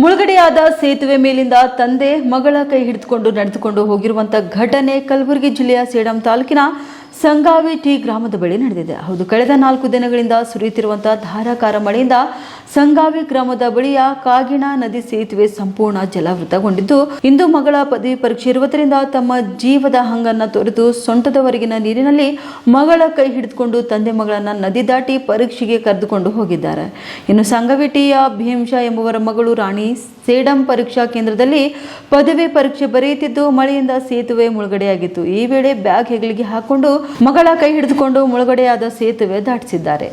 ಮುಳುಗಡೆಯಾದ ಸೇತುವೆ ಮೇಲಿಂದ ತಂದೆ ಮಗಳ ಕೈ ಹಿಡಿದುಕೊಂಡು ನಡೆದುಕೊಂಡು ಹೋಗಿರುವಂತಹ ಘಟನೆ ಕಲಬುರಗಿ ಜಿಲ್ಲೆಯ ಸೇಡಂ ತಾಲೂಕಿನ ಸಂಗಾವಿ ಟಿ ಗ್ರಾಮದ ಬಳಿ ನಡೆದಿದೆ. ಹೌದು, ಕಳೆದ 4 ದಿನಗಳಿಂದ ಸುರಿಯುತ್ತಿರುವಂತಹ ಧಾರಾಕಾರ ಮಳೆಯಿಂದ ಸಂಗಾವಿ ಗ್ರಾಮದ ಬಳಿಯ ಕಾಗಿಣಾ ನದಿ ಸೇತುವೆ ಸಂಪೂರ್ಣ ಜಲಾವೃತಗೊಂಡಿದ್ದು, ಇಂದು ಮಗಳ ಪದವಿ ಪರೀಕ್ಷೆ ಇರುವುದರಿಂದ ತಮ್ಮ ಜೀವದ ಹಂಗನ್ನ ತೊರೆದು ಸೊಂಟದವರೆಗಿನ ನೀರಿನಲ್ಲಿ ಮಗಳ ಕೈ ಹಿಡಿದುಕೊಂಡು ತಂದೆ ಮಗಳನ್ನ ನದಿ ದಾಟಿ ಪರೀಕ್ಷೆಗೆ ಕರೆದುಕೊಂಡು ಹೋಗಿದ್ದಾರೆ. ಇನ್ನು ಸಂಗಾವಿ ಟಿಯ ಭೀಮ್ಶಾ ಎಂಬುವರ ಮಗಳು ರಾಣಿ ಸೇಡಂ ಪರೀಕ್ಷಾ ಕೇಂದ್ರದಲ್ಲಿ ಪದವಿ ಪರೀಕ್ಷೆ ಬರೆಯುತ್ತಿದ್ದು, ಮಳೆಯಿಂದ ಸೇತುವೆ ಮುಳುಗಡೆಯಾಗಿತ್ತು. ಈ ವೇಳೆ ಬ್ಯಾಗ್ ಹೆಗಲಿಗೆ ಹಾಕೊಂಡು ಮಗಳ ಕೈ ಹಿಡಿದುಕೊಂಡು ಮುಳುಗಡೆಯಾದ ಸೇತುವೆ ದಾಟಿಸಿದ್ದಾರೆ.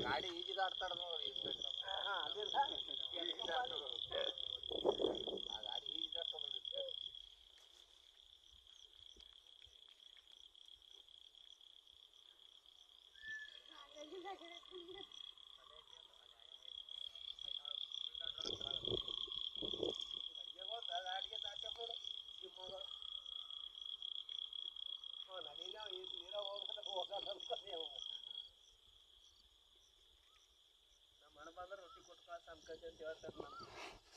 ಗಾಡಿ ಈಜಿ ದಾಟ್ತಾಡ ನೋಡಿ. ಗಾಡಿ ಈಜಿ ದಾಟ್ಕೊಂಡು ಗಾಡಿಗೆ ದಾಟೋದು ನಡೀನ ನೀರ ಹೋಗಲ್ಲ ನಮ್ಮ ಮನೆ ಬಂದ್ರೆ ರೊಟ್ಟಿ ಕೊಟ್ಟು ಕಳ್ಸ ಅನ್ಕೊಂತ ಹೇಳ್ತಾರೆ.